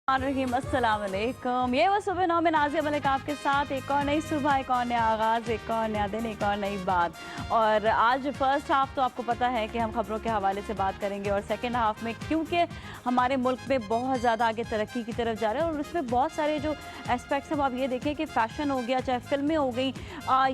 रहीम अस्सलाम वालेकुम। ये वो सुबह 9 में नाज़िया मलिक आपके साथ। एक और नई सुबह, एक और नया आगाज़, एक और नया दिन, एक और नई बात। और आज फर्स्ट हाफ़ तो आपको पता है कि हम ख़बरों के हवाले से बात करेंगे, और सेकंड हाफ़ में क्योंकि हमारे मुल्क में बहुत ज़्यादा आगे तरक्की की तरफ जा रहे हैं और उसमें बहुत सारे जो एस्पेक्ट्स हैं, आप ये देखें कि फ़ैशन हो गया, चाहे फ़िल्में हो गई,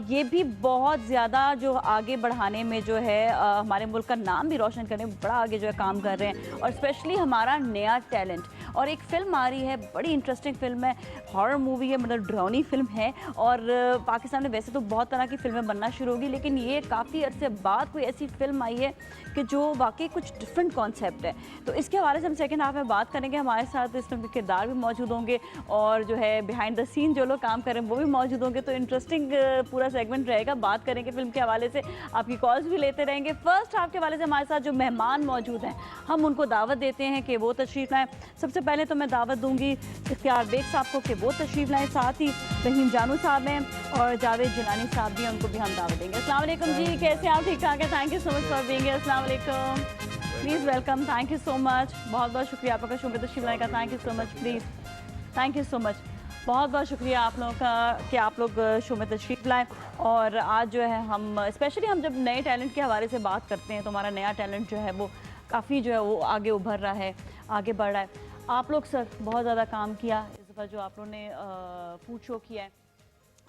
ये भी बहुत ज़्यादा जो आगे बढ़ाने में जो है हमारे मुल्क का नाम भी रोशन करने में बड़ा आगे जो है काम कर रहे हैं। और स्पेशली हमारा नया टैलेंट। और एक फ़िल्म आ रही है, बड़ी इंटरेस्टिंग फ़िल्म है, हॉरर मूवी है, मतलब डरावनी फ़िल्म है। और पाकिस्तान में वैसे तो बहुत तरह की फ़िल्में बनना शुरू होगी, लेकिन ये काफ़ी अरसे बाद कोई ऐसी फ़िल्म आई है कि जो वाकई कुछ डिफरेंट कॉन्सेप्ट है। तो इसके हवाले से हम सेकंड हाफ में बात करेंगे। हमारे साथ इस फिल्म के किरदार भी मौजूद होंगे और जो है बिहाइंड द सीन जो लोग काम कर रहे हैं वो भी मौजूद होंगे। तो इंटरेस्टिंग पूरा सेगमेंट रहेगा, बात करेंगे फ़िल्म के हवाले से, आपकी कॉल्स भी लेते रहेंगे। फर्स्ट हाफ के हवाले से हमारे साथ जो मेहमान मौजूद हैं, हम उनको दावत देते हैं कि वो तशरीफ़ लाएँ। सबसे पहले तो मैं दावत दूंगी इख्तियार बेग साहब को कि वो तशरीफ़ लाएँ, साथ ही रहीम जानू साहब हैं और जावेद जिलानी साहब भी हैं, उनको भी हम दावत देंगे। अस्सलाम वालेकुम जी, कैसे आप? ठीक ठाक है, thank you so much for being here. अस्सलाम वालेकुम, please welcome, thank you so much, बहुत बहुत शुक्रिया आपका शो में तशरीफ़ लाने का, thank you so much, please thank you so much, बहुत बहुत शुक्रिया आप लोगों का कि आप लोग शो में तशरीफ़ लाएँ। और आज जो है हम स्पेशली हम जब नए टैलेंट के हवाले से बात करते हैं तो हमारा नया टैलेंट जो है वो काफ़ी जो है वो आगे उभर रहा है, आगे बढ़ रहा है। आप लोग सर बहुत ज़्यादा काम किया इस दफ़ा, जो आप लोगों ने फूड शो किया है।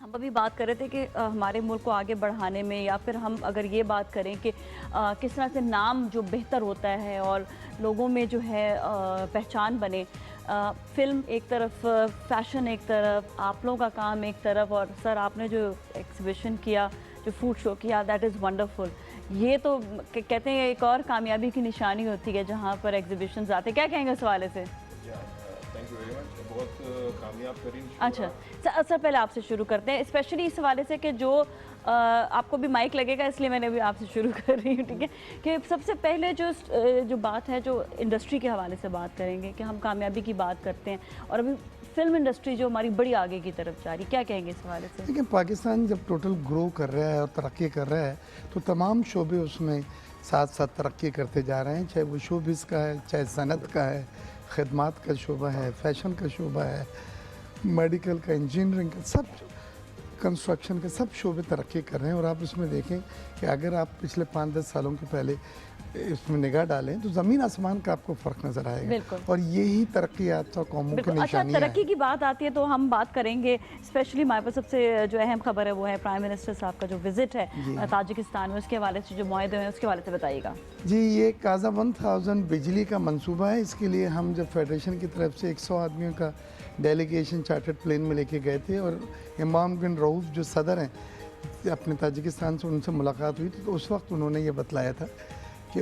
हम अभी बात कर रहे थे कि हमारे मुल्क को आगे बढ़ाने में, या फिर हम अगर ये बात करें कि किस तरह से नाम जो बेहतर होता है और लोगों में जो है पहचान बने। फ़िल्म एक तरफ, फ़ैशन एक तरफ, आप लोगों का काम एक तरफ, और सर आपने जो एग्ज़िबिशन किया, जो फूड शो किया, दैट इज़ वंडरफुल। ये तो कहते हैं एक और कामयाबी की निशानी होती है जहाँ पर एग्ज़िबिशंस आते हैं। क्या कहेंगे इस हवाले से? थैंक यू वेरी मच, बहुत कामयाब तरीन। अच्छा सर पहले आपसे शुरू करते हैं, स्पेशली इस हवाले से कि जो आपको भी माइक लगेगा इसलिए मैंने भी आपसे शुरू कर रही हूँ, ठीक है? कि सबसे पहले जो बात है, जो इंडस्ट्री के हवाले से बात करेंगे कि हम कामयाबी की बात करते हैं और अभी फिल्म इंडस्ट्री जो हमारी बड़ी आगे की तरफ जा रही, क्या कहेंगे इस हवाले से? देखिए, पाकिस्तान जब टोटल ग्रो कर रहा है और तरक्की कर रहा है तो तमाम शोबे उसमें साथ साथ तरक्की करते जा रहे हैं, चाहे वो शोबिस का है, चाहे सनत का है, खदमात का शोबा है, फैशन का शोबा है, मेडिकल का, इंजीनियरिंग का, सब कंस्ट्रक्शन के सब शोबे तरक्की कर रहे हैं। और आप इसमें देखें कि अगर आप पिछले 5-10 सालों के पहले इसमें निगाह डालें तो ज़मीन आसमान का आपको फ़र्क नज़र आएगा। और यही तरक्की याफ्ता कौमों की निशानी है। तरक्की की बात आती है तो हम बात करेंगे, स्पेशली हमारे पास सबसे जो अहम खबर है वो है प्राइम मिनिस्टर साहब का जो विजिट है ताजिकिस्तान में, उसके हवाले से जो मुआहदे हैं उसके हवाले से बताइएगा जी। ये काज़ा 1000 बिजली का मंसूबा है। इसके लिए हम जब फेडरेशन की तरफ से 100 आदमियों का डेलीगेशन चार्टर्ड प्लेन में लेके गए थे, और इमाम बिन रऊफ जो सदर हैं अपने ताजिकिस्तान से, उनसे मुलाकात हुई थी, तो उस वक्त उन्होंने ये बतलाया था कि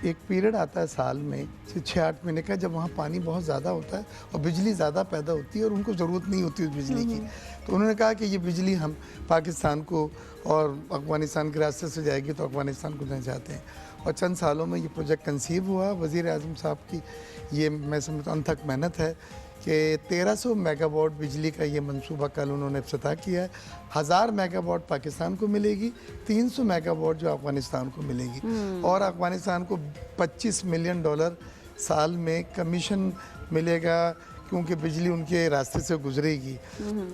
एक पीरियड आता है साल में 6-8 महीने का, जब वहाँ पानी बहुत ज़्यादा होता है और बिजली ज़्यादा पैदा होती है और उनको ज़रूरत नहीं होती उस बिजली की। तो उन्होंने कहा कि ये बिजली हम पाकिस्तान को और अफ़गानिस्तान के रास्ते से जाएगी तो अफ़गानिस्तान को देना चाहते हैं। और चंद सालों में ये प्रोजेक्ट कंसीव हुआ। वज़ीर आज़म साहब की ये मैं समझता हूँ अनथक मेहनत है कि 1300 मेगावाट बिजली का ये मंसूबा कल उन्होंने इफ्तिताह किया है। 1000 मेगावाट पाकिस्तान को मिलेगी, 300 मेगावाट जो अफ़गानिस्तान को मिलेगी, और अफ़गानिस्तान को $25 मिलियन साल में कमीशन मिलेगा, क्योंकि बिजली उनके रास्ते से गुजरेगी।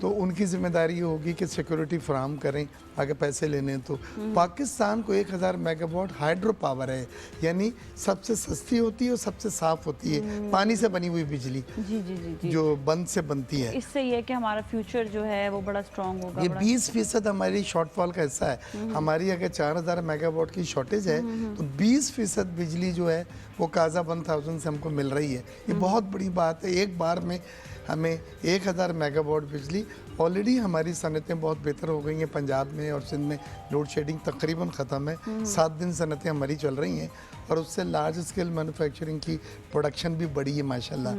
तो उनकी जिम्मेदारी होगी कि सिक्योरिटी फराहम करें, अगर पैसे लेने तो। पाकिस्तान को 1000 मेगावाट हाइड्रो पावर है, यानी सबसे सस्ती होती है और सबसे साफ़ होती है, पानी से बनी हुई बिजली जी, जो बंद से बनती है। इससे ये कि हमारा फ्यूचर जो है वो बड़ा स्ट्रॉन्ग होगा। ये 20% हमारी शॉर्टफॉल का हिस्सा है। हमारी अगर 4000 मेगावाट की शॉर्टेज है तो 20% बिजली जो है वो काज़ा 1000 से हमको मिल रही है। ये बहुत बड़ी बात है। एक बार में हमें 1000 मेगावाट बिजली, ऑलरेडी हमारी सनतें बहुत बेहतर हो गई हैं। पंजाब में और सिंध में लोड शेडिंग तकरीबन ख़त्म है। 7 दिन सनतें हमारी चल रही हैं और उससे लार्ज स्केल मैन्युफैक्चरिंग की प्रोडक्शन भी बढ़ी है माशाल्लाह।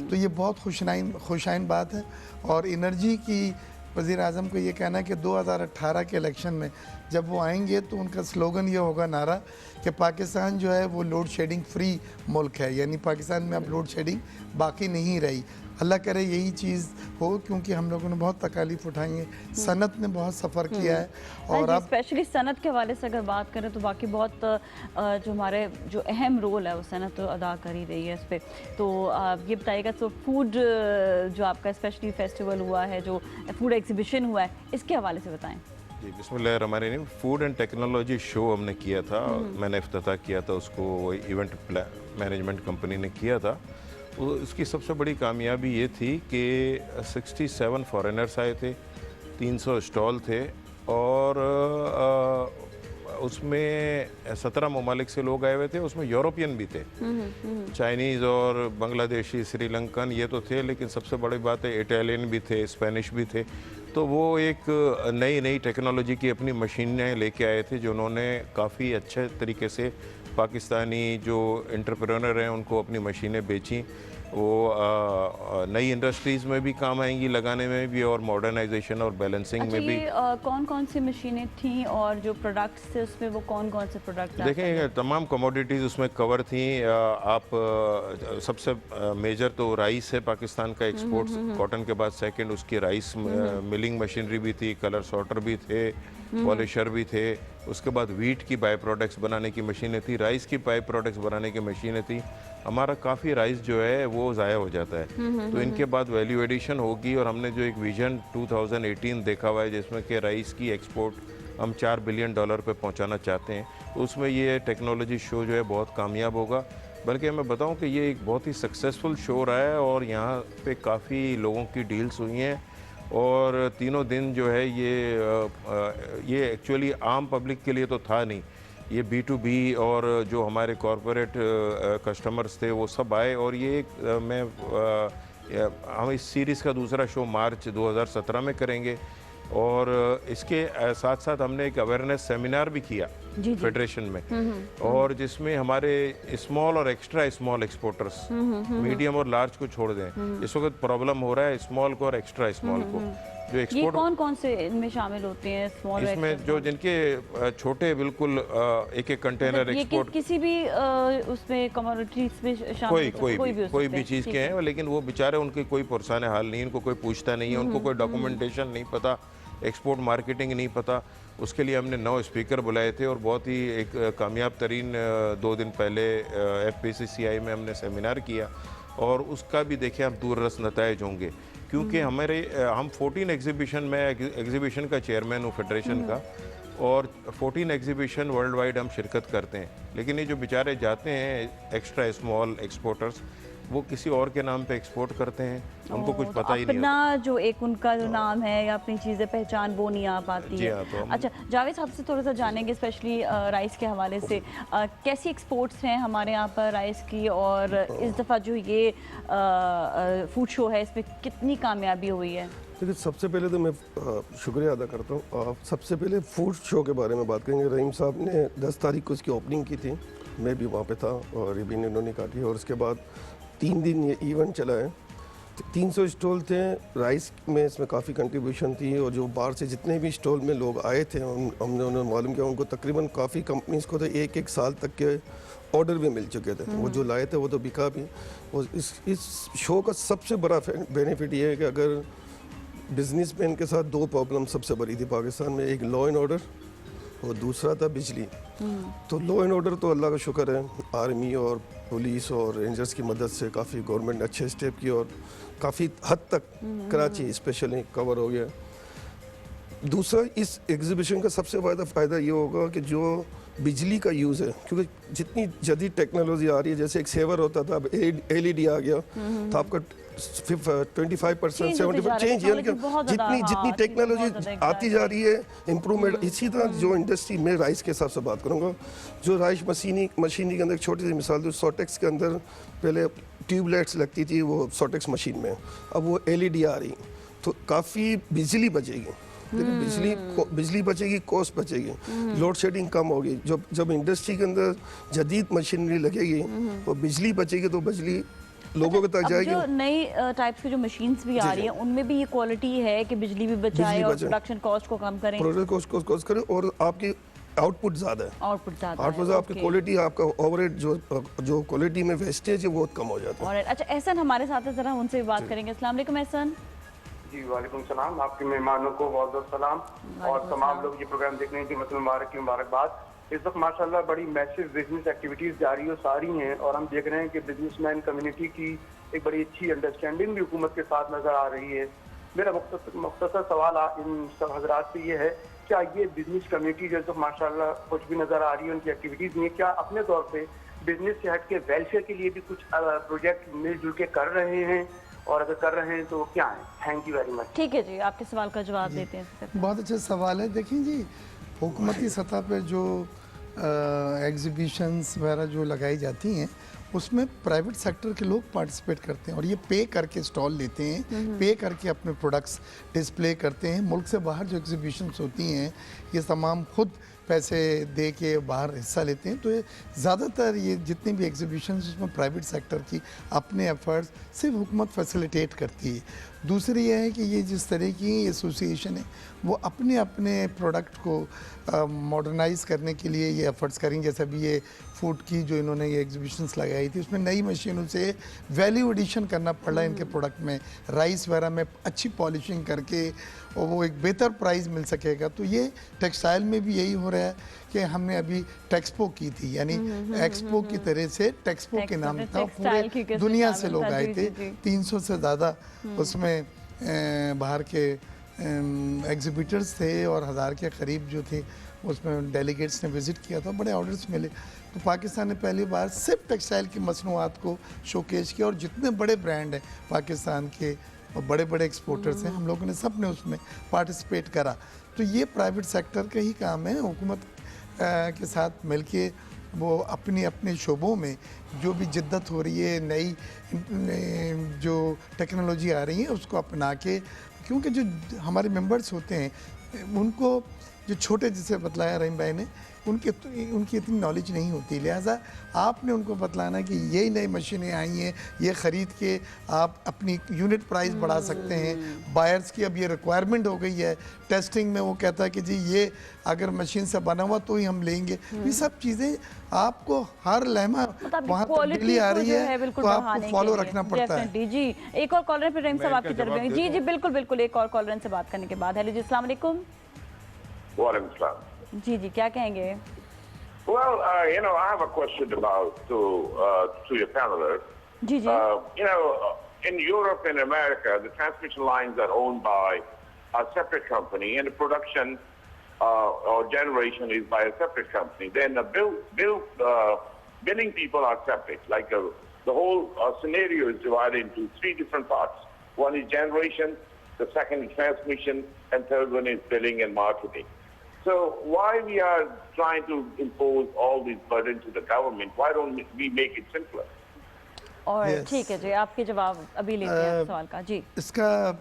तो ये बहुत खुशाइन बात है। और एनर्जी की वज़ीर आज़म को ये कहना है कि 2018 के इलेक्शन में जब वो आएंगे तो उनका स्लोगन ये होगा, नारा, कि पाकिस्तान जो है वो लोड शेडिंग फ्री मुल्क है, यानी पाकिस्तान में अब लोड शेडिंग बाकी नहीं रही। अल्लाह करे यही चीज़ हो, क्योंकि हम लोगों ने बहुत तकालीफ उठाई है, सनत ने बहुत सफ़र किया है। और अब स्पेशली सनत के हवाले से अगर बात करें तो बाकी बहुत जो हमारे जो अहम रोल है वो सनत तो अदा कर ही रही है इस पर। तो ये बताइएगा, तो फूड जो आपका स्पेशली फेस्टिवल हुआ है, जो फूड एग्जीबिशन हुआ है, इसके हवाले से बताएं। जी बिस्मिल्लाहिर्रहमानिर्रहीम। फूड एंड टेक्नोलॉजी शो हमने किया था, मैंने इफ्तिताह किया था उसको, वो इवेंट मैनेजमेंट कंपनी ने किया था। उसकी सबसे बड़ी कामयाबी ये थी कि 67 फॉरेनर्स आए थे, 300 स्टॉल थे और उसमें 17 ममालिक से लोग आए हुए थे, उसमें यूरोपियन भी थे, चाइनीज़ और बांग्लादेशी, श्रीलंकन ये तो थे, लेकिन सबसे बड़ी बात है इटालियन भी थे, स्पेनिश भी थे। तो वो एक नई टेक्नोलॉजी की अपनी मशीनें लेके आए थे, जो उन्होंने काफ़ी अच्छे तरीके से पाकिस्तानी जो एंटरप्रेन्योर हैं उनको अपनी मशीनें बेची। वो नई इंडस्ट्रीज़ में भी काम आएंगी, लगाने में भी, और मॉडर्नाइजेशन और बैलेंसिंग में भी। कौन कौन सी मशीनें थी और जो प्रोडक्ट्स थे उसमें वो कौन कौन से प्रोडक्ट्स? देखें, तमाम कमोडिटीज़ उसमें कवर थी। आप सबसे मेजर तो राइस है, पाकिस्तान का एक्सपोर्ट्स, कॉटन के बाद सेकंड उसकी राइस मिलिंग मशीनरी भी थी, कलर सॉर्टर भी थे, पॉलिशर भी थे। उसके बाद वीट की बाई प्रोडक्ट्स बनाने की मशीनें थी, राइस की बाई प्रोडक्ट्स बनाने की मशीनें थी। हमारा काफ़ी राइस जो है वो ज़ाया हो जाता है, तो इनके बाद वैल्यू एडिशन होगी। और हमने जो एक विजन 2018 देखा हुआ है जिसमें कि राइस की एक्सपोर्ट हम $4 बिलियन पे पहुंचाना चाहते हैं, तो उसमें ये टेक्नोलॉजी शो जो है बहुत कामयाब होगा। बल्कि मैं बताऊं कि ये एक बहुत ही सक्सेसफुल शो रहा है और यहाँ पे काफ़ी लोगों की डील्स हुई हैं। और तीनों दिन जो है ये एक्चुअली आम पब्लिक के लिए तो था नहीं, ये B2B और जो हमारे कॉरपोरेट कस्टमर्स थे वो सब आए। और ये हम इस सीरीज़ का दूसरा शो मार्च 2017 में करेंगे। और इसके साथ साथ हमने एक अवेयरनेस सेमिनार भी किया फेडरेशन में, और जिसमें हमारे स्मॉल और एक्स्ट्रा स्मॉल एक्सपोर्टर्स, मीडियम और लार्ज को छोड़ दें, इस वक्त प्रॉब्लम हो रहा है स्मॉल को और एक्स्ट्रा स्मॉल को। जो एक्सपोर्ट कौन कौन से इनमें शामिल होते हैं? स्मॉल इसमें जो जिनके छोटे बिल्कुल एक कंटेनर एक्सपोर्ट, किसी भी उसमें कमोडिटीज में शामिल कोई भी चीज़ के हैं, लेकिन वो बेचारे, उनके कोई पुरसाने हाल नहीं, उनको कोई पूछता नहीं है, उनको कोई डॉक्यूमेंटेशन नहीं पता, एक्सपोर्ट मार्केटिंग नहीं पता। उसके लिए हमने 9 स्पीकर बुलाए थे और बहुत ही एक कामयाब तरीन 2 दिन पहले FPCCI में हमने सेमिनार किया, और उसका भी देखें आप दूररस नताइज होंगे। क्योंकि हम 14 एग्जीबिशन में एग्जीबिशन का चेयरमैन हूँ फेडरेशन का, और 14 एग्जीबिशन वर्ल्ड वाइड हम शिरकत करते हैं। लेकिन ये जो बेचारे जाते हैं एक्स्ट्रा स्मॉल एक्सपोर्टर्स, वो किसी और के नाम पे एक्सपोर्ट करते हैं, उनको कुछ पता ही नहीं अपना जो एक उनका जो नाम है या अपनी चीज़ें पहचान वो नहीं आ पाती है। अच्छा, जावेद साहब से थोड़ा सा जानेंगे स्पेशली राइस के हवाले से, कैसी एक्सपोर्ट्स हैं हमारे यहाँ पर राइस की, और इस दफ़ा जो ये फूड शो है इसमें कितनी कामयाबी हुई है? देखिए, सबसे पहले तो मैं शुक्रिया अदा करता हूँ। सबसे पहले फूड शो के बारे में बात करेंगे। रहीम साहब ने 10 तारीख को इसकी ओपनिंग की थी, मैं भी वहाँ पे था, और रिबन इन्होंने काटी, और उसके बाद 3 दिन ये इवेंट चला है। 300 स्टॉल थे राइस में, इसमें काफ़ी कंट्रीब्यूशन थी, और जो बाहर से जितने भी स्टॉल में लोग आए थे हमने उन्हें मालूम किया, उनको तकरीबन काफ़ी कंपनीज़ को तो एक साल तक के ऑर्डर भी मिल चुके थे। वो जो लाए थे वो तो बिका भी। और इस शो का सबसे बड़ा बेनिफिट ये है कि अगर बिजनेसमैन के साथ 2 प्रॉब्लम सबसे बड़ी थी पाकिस्तान में, एक लॉ एंड ऑर्डर और दूसरा था बिजली। तो लॉ एंड ऑर्डर तो अल्लाह का शुक्र है, आर्मी और पुलिस और रेंजर्स की मदद से काफ़ी गवर्नमेंट ने अच्छे स्टेप किए, और काफ़ी हद तक कराची स्पेशली कवर हो गया। दूसरा, इस एग्जीबिशन का सबसे ज़्यादा फ़ायदा ये होगा कि जो बिजली का यूज़ है, क्योंकि जितनी जदीद टेक्नोलॉजी आ रही है, जैसे एक सेवर होता था, अब LED आ गया, तो आपका 25% 75% चेंज, यानी कि जितनी टेक्नोलॉजी आती जा रही है, इम्प्रूवमेंट। इसी तरह जो इंडस्ट्री में राइस के हिसाब से बात करूँगा, जो राइस मशीनी के अंदर एक छोटी सी मिसाल दूँ, सॉटेक्स के अंदर पहले ट्यूबलाइट्स लगती थी वो सॉटेक्स मशीन में, अब वो LED आ रही, तो काफ़ी बिजली बचेगी। देखो, बिजली बचेगी, कॉस्ट बचेगी, लोड शेडिंग कम होगी। जब इंडस्ट्री के अंदर जदीद मशीनरी लगेगी तो बिजली बचेगी, तो बिजली लोगों के तक जाएगी। जो नई टाइप्स की जो मशीन्स भी आ रही है, उनमें भी ये क्वालिटी है कि बिजली भी बचाए और प्रोडक्शन कॉस्ट को कम करें, प्रोडक्ट कॉस्ट करें, और आपकी आउटपुट ज़्यादा है, आउटपुट आपकी क्वालिटी, आपका ओवरहेड जो क्वालिटी में वेस्टेज है वो कम हो जाता है। अच्छा, एहसन हमारे साथ है, ज़रा उनसे भी बात करेंगे। अस्सलाम वालेकुम एहसन। जी वालेकुम सलाम, आपके मेहमानों को बहुत बहुत सलाम और तमाम लोग ये प्रोग्राम देखने की मतलब मुबारकबाद। इस वक्त माशाल्लाह बड़ी मैसिव बिजनेस एक्टिविटीज जारी और सारी हैं और हम देख रहे हैं कि बिजनेसमैन कम्युनिटी की एक बड़ी अच्छी अंडरस्टैंडिंग भी हुकूमत के साथ नजर आ रही है। मेरा मुख्तसर सवाल इन सब हजरात से ये है, क्या ये बिजनेस कम्युनिटी जो माशाल्लाह कुछ भी नजर आ रही है उनकी एक्टिविटीज में, क्या अपने तौर पे बिजनेस से हट के वेलफेयर के लिए भी कुछ प्रोजेक्ट मिलजुल के कर रहे हैं, और अगर कर रहे हैं तो क्या है? Thank you very much. ठीक है जी, आपके सवाल का जवाब देते हैं। बहुत अच्छा सवाल है। देखिए जी, हुकूमती सतह पे जो एग्जीबिशंस वगैरह जो लगाई जाती हैं उसमें प्राइवेट सेक्टर के लोग पार्टिसिपेट करते हैं और ये पे करके स्टॉल लेते हैं, पे करके अपने प्रोडक्ट्स डिस्प्ले करते हैं। मुल्क से बाहर जो एग्जीबिशंस होती हैं ये तमाम खुद पैसे दे के बाहर हिस्सा लेते हैं। तो ये ज़्यादातर ये जितने भी एग्जीबिशंस उसमें प्राइवेट सेक्टर की अपने एफर्ट्स सिर्फ हुकूमत फैसिलिटेट करती है। दूसरी ये है कि ये जिस तरह की एसोसिएशन है वो अपने अपने प्रोडक्ट को मॉडर्नाइज़ करने के लिए ये एफर्ट्स करेंगे। जैसे अभी ये फूड की जो इन्होंने ये एग्जीबिशंस लगाई थी उसमें नई मशीनों से वैल्यू एडिशन करना पड़ रहा है इनके प्रोडक्ट में, राइस वगैरह में अच्छी पॉलिशिंग करके और वो एक बेहतर प्राइस मिल सकेगा। तो ये टेक्सटाइल में भी यही हो रहा है कि हमने अभी टेक्सपो की थी, यानी एक्सपो की तरह से टेक्सपो के नाम था, पूरे दुनिया से लोग आए थे, 300 से ज़्यादा उसमें बाहर के एग्जिबिटर्स थे और 1000 के करीब जो थे उसमें डेलीगेट्स ने विज़िट किया था, बड़े ऑर्डर्स मिले। तो पाकिस्तान ने पहली बार सिर्फ टेक्सटाइल की मसनूआत को शोकेस किया और जितने बड़े ब्रांड हैं पाकिस्तान के और बड़े बड़े एक्सपोर्टर्स हैं, हम लोगों ने सब ने उसमें पार्टिसिपेट करा। तो ये प्राइवेट सेक्टर का ही काम है, हुकूमत के साथ मिलके वो अपनी अपने शोबों में जो भी जिद्दत हो रही है, नई जो टेक्नोलॉजी आ रही है उसको अपना के, क्योंकि जो हमारे मेंबर्स होते हैं उनको जो छोटे जैसे बतलाया रहीम भाई ने उनकी इतनी नॉलेज नहीं होती, लिहाजा आपने उनको बतलाना कि यही नई मशीनें आई हैं, ये ख़रीद के आप अपनी यूनिट प्राइस बढ़ा सकते हैं। बायर्स की अब ये रिक्वायरमेंट हो गई है, टेस्टिंग में वो कहता है कि जी ये अगर मशीन से बना हुआ तो ही हम लेंगे। ये सब चीज़ें आपको हर लम्हा वहाँ तब्दीली आ रही है तो आपको फॉलो रखना पड़ता है। जी एक और कॉलर पे रहीम साहब आपकी तरफ। जी बिल्कुल बिल्कुल, एक और कॉलर से बात करने के बाद। हेलो जी, अस्सलाम वालेकुम। वालेकुम सलाम। जी जी, क्या कहेंगे? Well, I have a question about to your panelists. Ji ji. In Europe and America, the transmission lines are owned by a separate company, and the production or generation is by a separate company. Then the billing people are separate. Like the whole scenario is divided into 3 different parts. One is generation, the second is transmission, and third one is billing and marketing. So why we are trying to impose all this burden to the government? Why don't we make it simpler? और ठीक है जी, आपके जवाब अभी लेते हैं सवाल का। जी इसका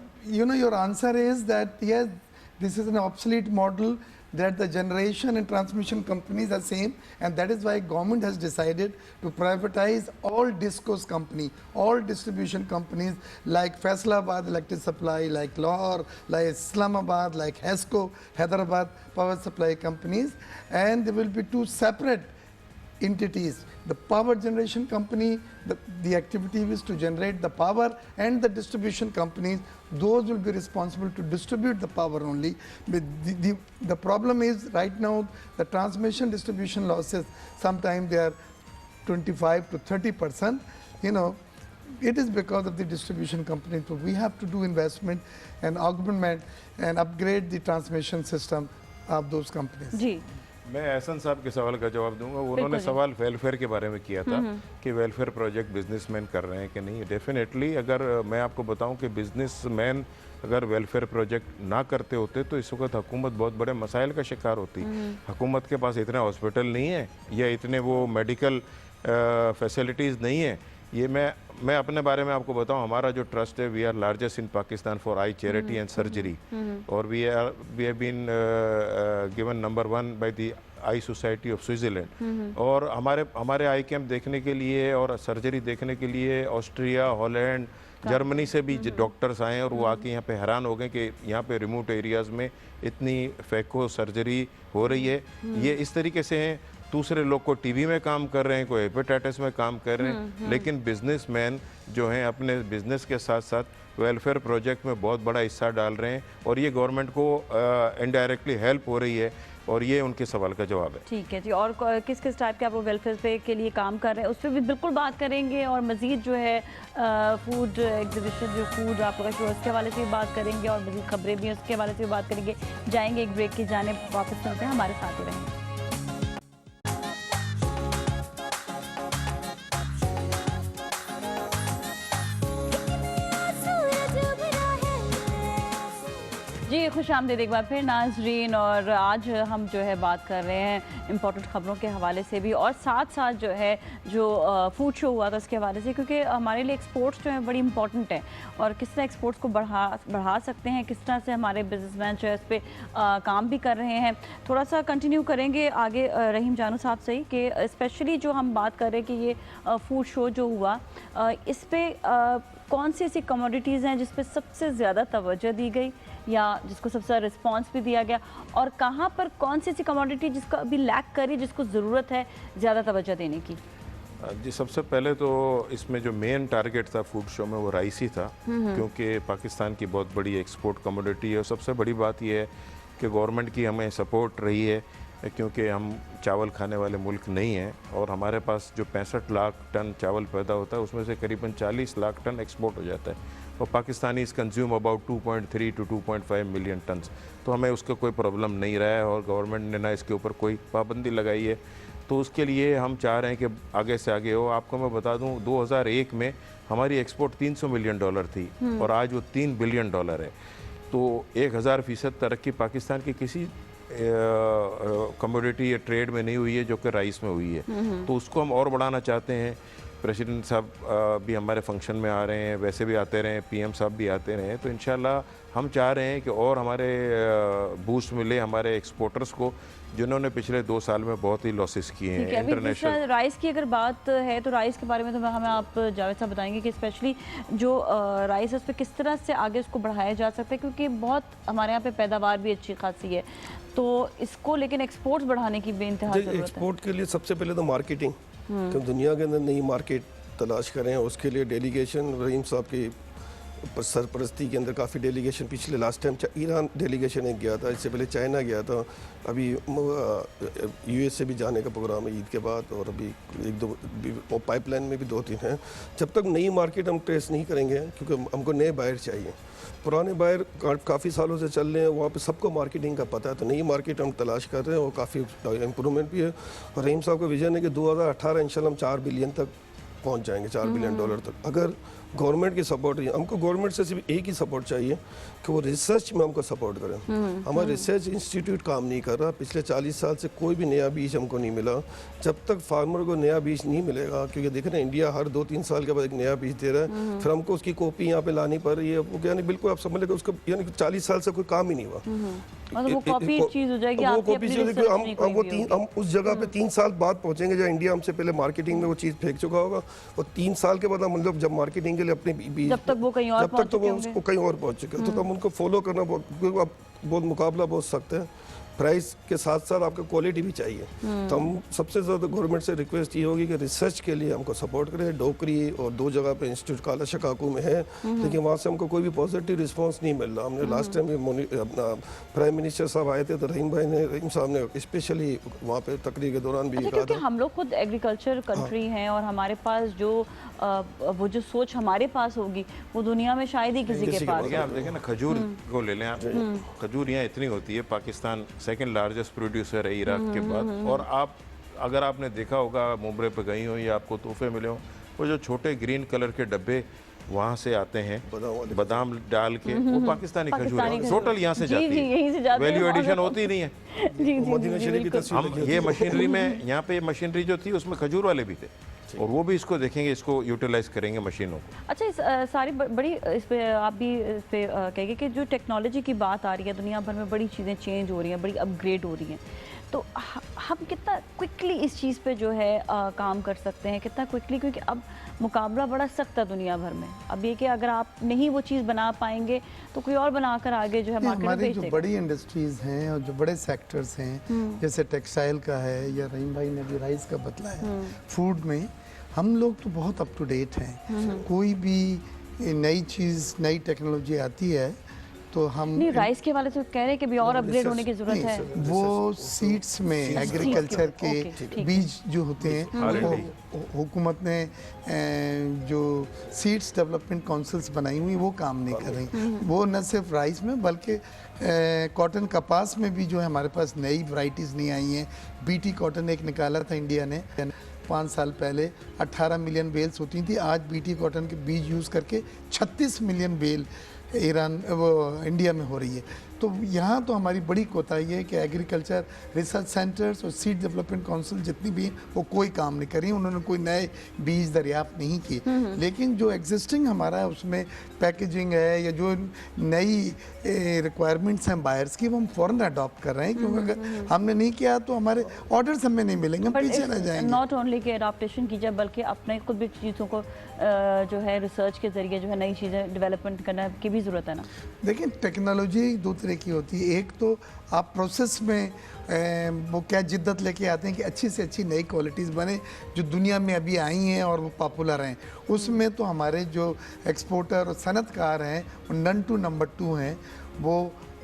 your answer is that yes, this is an obsolete model, that the generation and transmission companies are same, and that is why government has decided to privatize all discos company, all distribution companies like Faisalabad Electric Supply, like Lahore, like Islamabad, like HESCO, Hyderabad Power Supply companies, and there will be 2 separate entities. The power generation company, the activity is to generate the power, and the distribution companies, those will be responsible to distribute the power only. But the problem is right now the transmission distribution losses, sometimes they are 25 to 30%. It is because of the distribution company. So we have to do investment and augment and upgrade the transmission system of those companies. जी मैं एहसन साहब के सवाल का जवाब दूंगा। उन्होंने सवाल welfare के बारे में किया था कि वेलफेयर प्रोजेक्ट बिजनेसमैन कर रहे हैं कि नहीं। डेफिनेटली अगर मैं आपको बताऊं कि बिजनेसमैन अगर वेलफेयर प्रोजेक्ट ना करते होते तो इस वक्त हुकूमत बहुत बड़े मसाइल का शिकार होती। हुकूमत के पास इतने हॉस्पिटल नहीं है या इतने वो मेडिकल फैसिलिटीज़ नहीं है। ये मैं अपने बारे में आपको बताऊं, हमारा जो ट्रस्ट है, we are largest in Pakistan for eye charity and surgery, और we have been given number 1 by the eye society of Switzerland. और हमारे आई कैंप देखने के लिए और सर्जरी देखने के लिए ऑस्ट्रिया, हॉलैंड, जर्मनी से भी डॉक्टर्स आए और वो आके यहाँ पे हैरान हो गए कि यहाँ पे रिमोट एरियाज़ में इतनी फैको सर्जरी हो रही है। ये इस तरीके से हैं। दूसरे लोग को टीबी में काम कर रहे हैं, कोई हेपेटाइटिस में काम कर रहे हैं, लेकिन बिजनेसमैन जो हैं अपने बिजनेस के साथ साथ वेलफेयर प्रोजेक्ट में बहुत बड़ा हिस्सा डाल रहे हैं और ये गवर्नमेंट को इनडायरेक्टली हेल्प हो रही है और ये उनके सवाल का जवाब है। ठीक है जी, और किस किस टाइप के आप लोग वेलफेयर पे के लिए काम कर रहे हैं उस पर भी बिल्कुल बात करेंगे और मज़ीद जो है फूड एग्जीबिशन जो फूड आप लोग का उसके हवाले से भी बात करेंगे और मज़ीद खबरें भी उसके हवाले से भी बात करेंगे। जाएंगे एक ब्रेक की जाने, वापस चलते हैं, हमारे साथ ही रहेंगे। जी खुश आमदीद एक बार फिर नाजरीन, और आज हम जो है बात कर रहे हैं इम्पोर्टेंट ख़बरों के हवाले से भी और साथ साथ जो है जो फूड शो हुआ था उसके हवाले से, क्योंकि हमारे लिए एक्सपोर्ट्स जो है बड़ी इंपॉर्टेंट है और किस तरह एक्सपोर्ट्स को बढ़ा सकते हैं, किस तरह से हमारे बिजनेसमैन जो है इस पर काम भी कर रहे हैं। थोड़ा सा कंटिन्यू करेंगे आगे रहीम जानू साहब से ही कि स्पेशली जो हम बात कर रहे हैं कि ये फूड शो जो हुआ इस पर कौन सी ऐसी कमोडिटीज़ हैं जिस पर सबसे ज़्यादा तवज्जो दी गई या जिसको सबसे ज़्यादा रिस्पांस भी दिया गया, और कहाँ पर कौन सी ऐसी कमोडिटी जिसका अभी लैक करी जिसको ज़रूरत है ज़्यादा तवज्जो देने की? जी सबसे पहले तो इसमें जो मेन टारगेट था फूड शो में वो राइस ही था, क्योंकि पाकिस्तान की बहुत बड़ी एक्सपोर्ट कमोडिटी है और सबसे बड़ी बात यह है कि गवर्नमेंट की हमें सपोर्ट रही है, क्योंकि हम चावल खाने वाले मुल्क नहीं हैं और हमारे पास जो 65 लाख टन चावल पैदा होता है उसमें से करीबन 40 लाख टन एक्सपोर्ट हो जाता है और पाकिस्तानी इस consume about 2.3 to 2.5 million turns. तो हमें उसका कोई प्रॉब्लम नहीं रहा है और गवर्नमेंट ने ना इसके ऊपर कोई पाबंदी लगाई है, तो उसके लिए हम चाह रहे हैं कि आगे से आगे हो। आपको मैं बता दूं 2001 में हमारी एक्सपोर्ट $300 मिलियन थी और आज वो $3 बिलियन है। तो 1000% तरक्की पाकिस्तान की किसी कमोडिटी या ट्रेड में नहीं हुई है जो कि राइस में हुई है, तो उसको हम और बढ़ाना चाहते हैं। प्रेसिडेंट साहब भी हमारे फंक्शन में आ रहे हैं, वैसे भी आते रहे, पीएम साहब भी आते रहे, तो इंशाल्लाह हम चाह रहे हैं कि और हमारे बूस्ट मिले हमारे एक्सपोर्टर्स को जिन्होंने पिछले 2 साल में बहुत ही लॉसेस किए हैं। इंटरनेशनल राइस की अगर बात है तो राइस के बारे में तो हमें आप जावेद साहब बताएंगे कि स्पेशली जो राइस है उस पर किस तरह से आगे उसको बढ़ाया जा सकता है, क्योंकि बहुत हमारे यहाँ पे पैदावार भी अच्छी खासी है, तो इसको लेकिन एक्सपोर्ट्स बढ़ाने की बेइंतहा ज़रूरत है। एक्सपोर्ट के लिए सबसे पहले तो मार्केटिंग, कि दुनिया के अंदर नई मार्केट तलाश करें, उसके लिए डेलीगेशन रहीम साहब की सरपरस्ती के अंदर काफ़ी डेलीगेशन, पिछले लास्ट टाइम ईरान डेलीगेशन एक गया था, इससे पहले चाइना गया था, अभी यूएस से भी जाने का प्रोग्राम है ईद के बाद, और अभी 1-2 पाइपलाइन में भी 2-3 हैं। जब तक नई मार्केट हम ट्रेस नहीं करेंगे, क्योंकि हमको नए बायर चाहिए, पुराने बायर काफ़ी सालों से चल रहे हैं, वहाँ पे सबको मार्केटिंग का पता है, तो नई मार्केट हम तलाश कर रहे हैं और काफ़ी इम्प्रूवमेंट भी है। और रहीम साहब का विजन है कि 2018 इंशाल्लाह हम 4 बिलियन तक पहुंच जाएंगे, $4 बिलियन तक, अगर गवर्नमेंट की सपोर्ट है। हमको गवर्नमेंट से सिर्फ एक ही सपोर्ट चाहिए कि वो रिसर्च में हमको सपोर्ट करें। हमारा रिसर्च इंस्टीट्यूट काम नहीं कर रहा, पिछले 40 साल से कोई भी नया बीज हमको नहीं मिला। जब तक फार्मर को नया बीज नहीं मिलेगा, क्योंकि देख रहे हैं इंडिया हर 2-3 साल के बाद एक नया बीज दे रहा है, फिर हमको उसकी कॉपी यहाँ पे लानी पड़ रही है, वो यानी बिल्कुल आप समझ लें उसको, यानी 40 साल से कोई काम ही नहीं हुआ। मतलब वो कॉपी चीज़ हो जाएगी, वो कॉपी चीज़ हम उस जगह पे 3 साल बाद पहुंचेंगे जहाँ इंडिया हमसे पहले मार्केटिंग में वो चीज़ फेंक चुका होगा, और 3 साल के बाद हम मतलब जब मार्केटिंग के लिए अपने बीज, जब तक वो कहीं और जब तक तो वो उसको कहीं और पहुंच चुके हैं, तो हम उनको फॉलो करना बहुत मुकाबला बहुत सख्त है। प्राइस के साथ साथ आपको क्वालिटी भी चाहिए, तो हम सबसे ज़्यादा गवर्नमेंट से रिक्वेस्ट ये होगी कि रिसर्च के लिए हमको सपोर्ट करें। डोकरी और 2 जगह पे इंस्टीट्यूट काला शकाकू में है, लेकिन वहाँ से हमको कोई भी पॉजिटिव रिस्पांस नहीं मिल रहा। हमने लास्ट टाइम अपना प्राइम मिनिस्टर साहब आए थे, तो रहीम साहब ने स्पेशली वहाँ पे तकरीर के दौरान भी कहा था, क्योंकि हम लोग खुद एग्रीकल्चर कंट्री हैं और हमारे पास जो वो जो सोच हमारे पास होगी वो दुनिया में शायद ही किसी के पास। आप देखें ना, खजूर को ले लें आप, खजूर यहाँ इतनी होती है, पाकिस्तान सेकंड लार्जेस्ट प्रोड्यूसर है इराक के बाद, और आप अगर आपने देखा होगा मुंबई पे गई हो या आपको तोहफे मिले हो, वो जो छोटे ग्रीन कलर के डब्बे वहाँ से आते हैं बादाम डाल के, वो पाकिस्तानी खजूर है, टोटल यहाँ से जाती है, वैल्यू एडिशन होती नहीं है। हम ये मशीनरी में यहाँ पे मशीनरी जो थी उसमें खजूर वाले भी थे, और वो भी इसको देखेंगे, इसको यूटिलाइज करेंगे मशीनों को। अच्छा, इस सारी बड़ी इस पे आप भी इस पे कहेंगे कि जो टेक्नोलॉजी की बात आ रही है, दुनिया भर में बड़ी चीज़ें चेंज हो रही हैं, बड़ी अपग्रेड हो रही हैं, तो हम कितना क्विकली इस चीज़ पे जो है काम कर सकते हैं, कितना क्विकली, क्योंकि अब मुकाबला बड़ा सख्त है दुनिया भर में। अब ये कि अगर आप नहीं वो चीज़ बना पाएंगे तो कोई और बनाकर आगे जो है मार्केट में भेज देगा। जो बड़ी इंडस्ट्रीज़ हैं और जो बड़े सेक्टर्स हैं, जैसे टेक्सटाइल का है, या रहीम भाई ने भी राइस का बतलाया, फूड में हम लोग तो बहुत अप टू डेट हैं। कोई भी ये नई चीज़, नई टेक्नोलॉजी आती है तो हम नहीं, राइस के वाले तो कह रहे हैं कि अभी और अपग्रेड होने की जरूरत है। वो सीड्स में एग्रीकल्चर के ठीक। बीज जो होते हैं वो हुकूमत ने जो सीड्स डेवलपमेंट काउंसिल्स बनाई हुई वो काम नहीं कर रही। वो न सिर्फ राइस में बल्कि कॉटन कपास में भी जो है हमारे पास नई वैरायटीज़ नहीं आई हैं। बीटी कॉटन एक निकाला था इंडिया ने 5 साल पहले, 18 मिलियन बेल्स होती थी। आज बीटी कॉटन के बीज यूज़ करके 36 मिलियन बेल इंडिया में हो रही है। तो यहाँ तो हमारी बड़ी कोताही है कि एग्रीकल्चर रिसर्च सेंटर्स और सीड डेवलपमेंट काउंसिल जितनी भी हैं वो कोई काम नहीं कर रही, उन्होंने कोई नए बीज दरियाफ्त नहीं किए। लेकिन जो एग्जिस्टिंग हमारा है उसमें पैकेजिंग है या जो नई रिक्वायरमेंट्स हैं बायर्स की, वो हम फ़ौरन अडॉप्ट कर रहे हैं, क्योंकि अगर हमने नहीं किया तो हमारे ऑर्डर्स हमें नहीं मिलेंगे, हम पीछे रह जाएंगे। नॉट ओनली कि अडॉप्टेशन की जाए बल्कि अपने खुद भी चीज़ों को जो है रिसर्च के ज़रिए जो है नई चीज़ें डेवलपमेंट करना की भी ज़रूरत है ना। देखिए टेक्नोलॉजी दो तरह की होती है। एक तो आप प्रोसेस में वो क्या जिद्दत लेके आते हैं कि अच्छी से अच्छी नई क्वालिटीज़ बने जो दुनिया में अभी आई हैं और वो पॉपुलर हैं। उसमें तो हमारे जो एक्सपोर्टर और सनतकार हैं वो नन टू नंबर 2 हैं। वो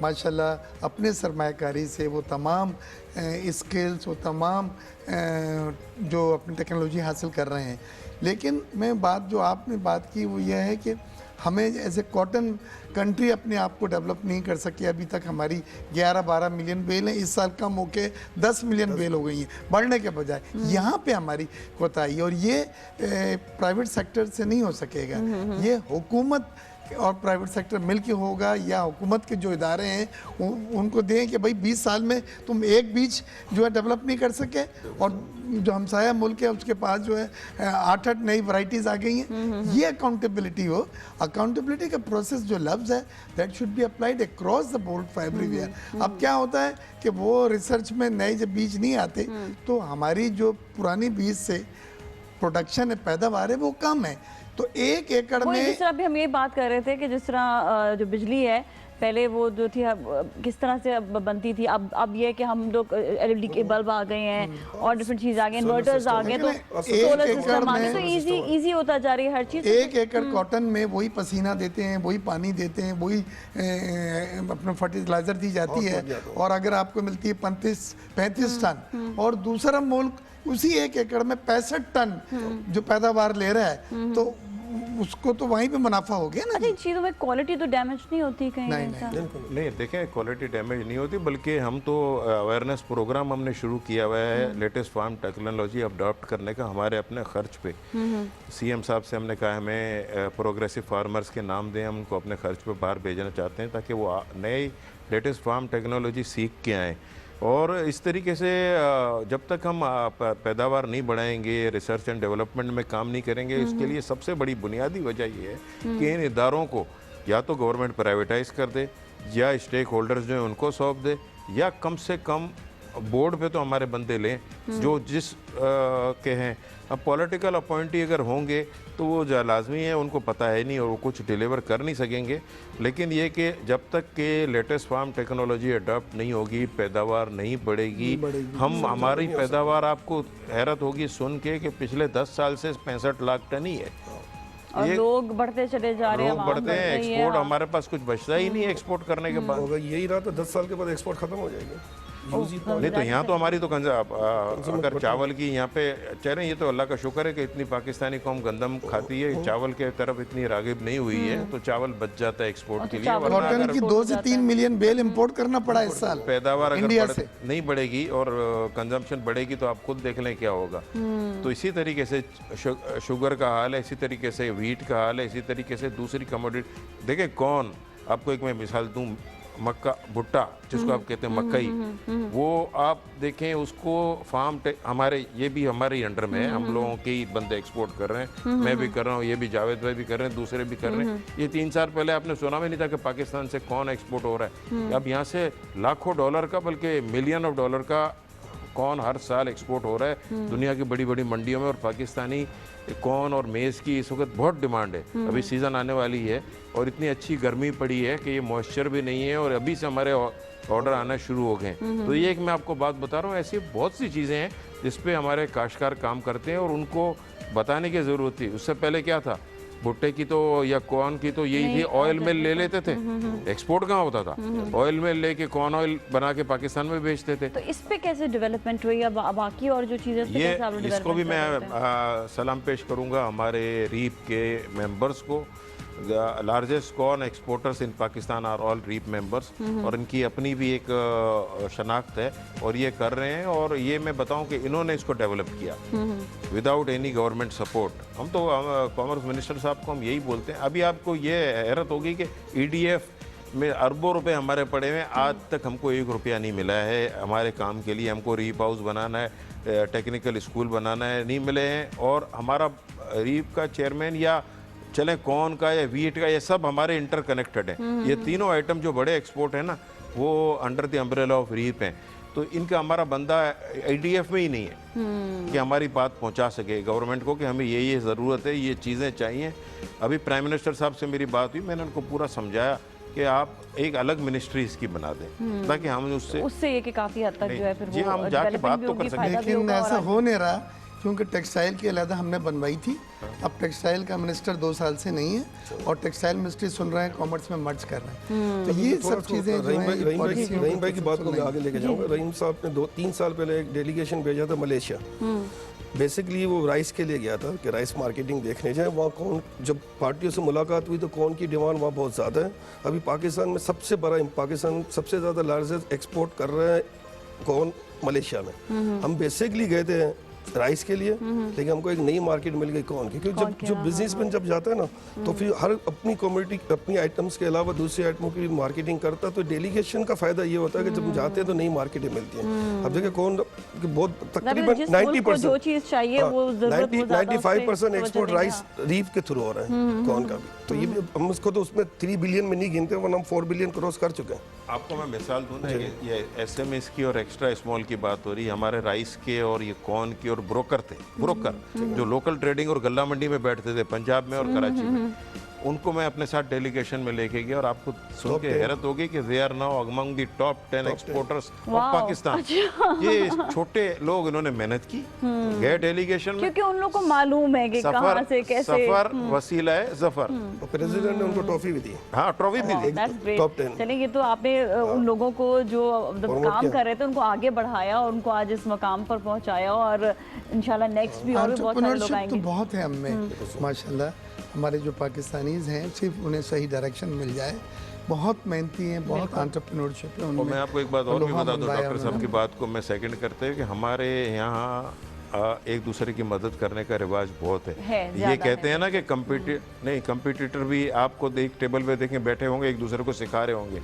माशाल्लाह अपने सरमायाकारी से वो तमाम स्किल्स, वो तमाम जो अपनी टेक्नोलॉजी हासिल कर रहे हैं। लेकिन मैं बात जो आपने बात की वो यह है कि हमें एज ए कॉटन कंट्री अपने आप को डेवलप नहीं कर सकी। अभी तक हमारी 11-12 मिलियन बेल हैं, इस साल कम होके 10 मिलियन बेल हो गई हैं बढ़ने के बजाय। यहाँ पे हमारी कोताही, और ये प्राइवेट सेक्टर से नहीं हो सकेगा। ये हुकूमत और प्राइवेट सेक्टर मिलके होगा, या हुकूमत के जो इदारे हैं उनको दें कि भाई 20 साल में तुम एक बीज जो है डेवलप नहीं कर सके, और जो हमसाया मुल्क है उसके पास जो है 8-8 नई वैरायटीज़ आ गई हैं। ये अकाउंटेबिलिटी हो। अकाउंटेबिलिटी का प्रोसेस जो लफ्ज़ है that should be applied across the board for everywhere. अब क्या होता है कि वो रिसर्च में नए जब बीज नहीं आते तो हमारी जो पुरानी बीज से प्रोडक्शन है, पैदावार है, वो कम है। तो 1 एकड़ में जिस तरह अभी हम ये बात कर रहे थे कि जिस तरह जो बिजली है पहले वो जो थी किस तरह से बनती थी, अब ये कि हम लोग LED के बल्ब आ गए हैं और डिफरेंट चीज़ आ गई, इन्वर्टर्स आ गए, तो सोलर सिस्टम आ गए, तो इजी होता जा रही है हर चीज़। 1 एकड़ कॉटन में वही पसीना देते हैं, वही पानी देते हैं, वही अपना फर्टिलाइजर दी जाती है, और अगर आपको मिलती है 35 टन, और दूसरा मुल्क उसी 1 एकड़ में 65 टन जो पैदावार ले रहा है, तो उसको तो वहीं पे मुनाफा हो गया ना। अच्छा, इन चीज़ों में क्वालिटी तो डैमेज नहीं होती कहीं? नहीं, देखें क्वालिटी डैमेज नहीं होती, बल्कि हम तो अवेयरनेस प्रोग्राम हमने शुरू किया हुआ है लेटेस्ट फार्म टेक्नोलॉजी अडॉप्ट करने का हमारे अपने खर्च पे। CM साहब से हमने कहा हमें प्रोग्रेसिव फार्मर्स के नाम दें, हम उनको अपने खर्च पे बाहर भेजना चाहते हैं ताकि वो नई लेटेस्ट फार्म टेक्नोलॉजी सीख के आएँ। और इस तरीके से जब तक हम पैदावार नहीं बढ़ाएंगे, रिसर्च एंड डेवलपमेंट में काम नहीं करेंगे, इसके लिए सबसे बड़ी बुनियादी वजह ये है कि इन इदारों को या तो गवर्नमेंट प्राइवेटाइज कर दे, या स्टेक होल्डर्स जो हैं उनको सौंप दे, या कम से कम बोर्ड पे तो हमारे बंदे लें जो जिस के हैं। अब पॉलिटिकल अपॉइंटी अगर होंगे तो वो लाजमी है, उनको पता है नहीं और वो कुछ डिलीवर कर नहीं सकेंगे। लेकिन ये कि जब तक के लेटेस्ट फार्म टेक्नोलॉजी अडॉप्ट नहीं होगी, पैदावार नहीं बढ़ेगी। हम हमारी पैदावार आपको हैरत होगी सुन के कि पिछले 10 साल से 65 लाख टन ही है, और लोग बढ़ते चले जा रहे हैं, लोग बढ़ते हैं, एक्सपोर्ट हमारे पास कुछ बचता ही नहीं है एक्सपोर्ट करने के बाद। होगा यही रहा तो 10 साल के बाद एक्सपोर्ट खत्म हो जाएगी। नहीं तो यहाँ तो हमारी तो अगर चावल की यहाँ पे चह रहे हैं, ये तो अल्लाह का शुक्र है कि इतनी पाकिस्तानी कौम गंदम खाती है, चावल के तरफ इतनी रागिब नहीं हुई है, तो चावल बच जाता है एक्सपोर्ट के लिए। कॉटन की 2 से 3 मिलियन बेल इंपोर्ट करना पड़ा इस साल। पैदावार अगर नहीं बढ़ेगी और कंजम्पशन बढ़ेगी तो आप खुद देख लें क्या होगा। तो इसी तरीके से शुगर का हाल है, इसी तरीके से व्हीट का हाल है, इसी तरीके से दूसरी कमोडिटी। देखें कौन, आपको एक मैं मिसाल दूँ, मक्का भुट्टा जिसको आप कहते हैं मकई, वो आप देखें उसको फार्म हमारे ये भी हमारे अंडर में है, हम लोगों के ही बंदे एक्सपोर्ट कर रहे हैं, मैं भी कर रहा हूँ, ये भी जावेद भाई भी कर रहे हैं, दूसरे भी कर रहे हैं। ये 3 साल पहले आपने सुना भी नहीं था कि पाकिस्तान से कौन एक्सपोर्ट हो रहा है। अब यहाँ से लाखों डॉलर का बल्कि मिलियन ऑफ डॉलर का कॉर्न हर साल एक्सपोर्ट हो रहा है दुनिया की बड़ी बड़ी मंडियों में, और पाकिस्तानी कॉर्न और मेज़ की इस वक्त बहुत डिमांड है। अभी सीज़न आने वाली है और इतनी अच्छी गर्मी पड़ी है कि ये मॉइस्चर भी नहीं है, और अभी से हमारे ऑर्डर आना शुरू हो गए। तो ये एक मैं आपको बात बता रहा हूँ, ऐसी बहुत सी चीज़ें हैं जिस पे हमारे काश्तकार काम करते हैं और उनको बताने की ज़रूरत थी। उससे पहले क्या था, भुट्टे की तो या कॉर्न की तो यही थी, ऑयल मिल ले लेते थे, एक्सपोर्ट कहाँ होता था, ऑयल मिल लेके कॉर्न ऑयल बना के पाकिस्तान में बेचते थे। तो इस पे कैसे डेवलपमेंट हुई या बाकी और जो चीज़ें ये इसको भी मैं सलाम पेश करूंगा हमारे रीप के मेंबर्स को। Largest corn exporters in Pakistan are all REAP members, और इनकी अपनी भी एक शनाख्त है और ये कर रहे हैं। और ये मैं बताऊं कि इन्होंने इसको डेवलप किया विदाउट एनी गवर्नमेंट सपोर्ट। हम तो कॉमर्स मिनिस्टर साहब को हम यही बोलते हैं। अभी आपको ये हैरत होगी कि EDF में अरबों रुपए हमारे पड़े हुए हैं, आज तक हमको 1 रुपया नहीं मिला है हमारे काम के लिए। हमको रीप हाउस बनाना है, टेक्निकल स्कूल बनाना है, नहीं मिले हैं। और हमारा रीप का चेयरमैन या चले कॉर्न का या वीट का, ये सब हमारे इंटरकनेक्टेड हैं। ये तीनों आइटम जो बड़े एक्सपोर्ट है ना, वो under the umbrella of REAP हैं। तो इनका हमारा बंदा IDF में ही नहीं है कि हमारी बात पहुंचा सके गवर्नमेंट को कि हमें ये ज़रूरत है, ये चीज़ें चाहिए। अभी प्राइम मिनिस्टर साहब से मेरी बात हुई, मैंने उनको पूरा समझाया कि आप एक अलग मिनिस्ट्री इसकी बना दें ताकि हम उससे ये कि काफ़ी हद तक जो है फिर जी हम जाके बात तो कर सकते। लेकिन ऐसा हो नहीं रहा क्योंकि टेक्सटाइल की अलहदा हमने बनवाई थी। अब टेक्सटाइल का मिनिस्टर 2 साल से नहीं है और टेक्सटाइल मिनिस्ट्री सुन रहे हैं, कॉमर्स में मर्ज कर रहे हैं। तो ये सब चीज़ें रहीम भाई की बात को मैं आगे लेके जाऊंगा। रहीम साहब ने 2-3 साल पहले एक डेलीगेशन भेजा था मलेशिया। बेसिकली वो राइस के लिए गया था कि राइस मार्केटिंग देखने जाए। वहाँ कौन, जब पार्टियों से मुलाकात हुई तो कौन की डिमांड वहाँ बहुत ज़्यादा है। अभी पाकिस्तान में पाकिस्तान सबसे ज़्यादा लार्जेस्ट एक्सपोर्ट कर रहा है कौन, मलेशिया में। हम बेसिकली गए थे राइस के लिए, लेकिन हमको एक नई मार्केट मिल गई कौन की, क्योंकि जब बिजनेसमैन जब जाता है ना तो फिर हर अपनी कम्युनिटी अपनी आइटम्स के अलावा दूसरी आइटमों की मार्केटिंग करता है। तो डेलीगेशन का फायदा ये होता है कि जब जाते हैं तो नई मार्केटें मिलती हैं। अब देखिए कौन बहुत तकरीबन 90% जो चीज़ चाहिए वो 95% एक्सपोर्ट राइस रीफ के थ्रू हो रहा है कौन का भी। तो ये भी हम उसको तो उसमें 3 बिलियन में नहीं गिनते, वरना हम 4 बिलियन क्रॉस कर चुके हैं। आपको मैं मिसाल दूं ना, ये SMS की और एक्स्ट्रा स्मॉल की बात हो रही है। हमारे राइस के और ये कॉर्न की और ब्रोकर जो लोकल ट्रेडिंग और गल्ला मंडी में बैठते थे पंजाब में और कराची में, उनको मैं अपने साथ डेलीगेशन में लेके गया। और आपको सुन के हैरत होगी कि they are now among the top 10 exporters of Pakistan. ये छोटे लोग इन्होंने मेहनत की, गए डेलीगेशन में, क्योंकि उन लोगों को मालूम है कि कहां से कैसे सफर वसीला है जफर। और प्रेसिडेंट ने उनको ट्रॉफी भी दी। हाँ, ट्रॉफी भी दी, टॉप 10। चलिए, तो आपने उन लोगों को जो काम कर रहे थे उनको आगे बढ़ाया और उनको आज इस मकाम पर पहुंचाया। और इंशाल्लाह नेक्स्ट भी और भी बहुत सारे लोग आएंगे। तो बहुत है हमें माशाल्लाह। हमारे जो पाकिस्तानीज हैं सिर्फ उन्हें सही डायरेक्शन मिल जाए, बहुत मेहनती हैं, बहुत एंटरप्रेन्योरशिप है उनमें। और मैं आपको एक बात और भी बता दूं, डॉक्टर साहब की बात को मैं सेकंड करते हैं कि हमारे यहाँ एक दूसरे की मदद करने का रिवाज बहुत है। ये कहते हैं ना कि कंपटीटर भी आपको एक टेबल पे देखें बैठे होंगे, एक दूसरे को सिखा रहे होंगे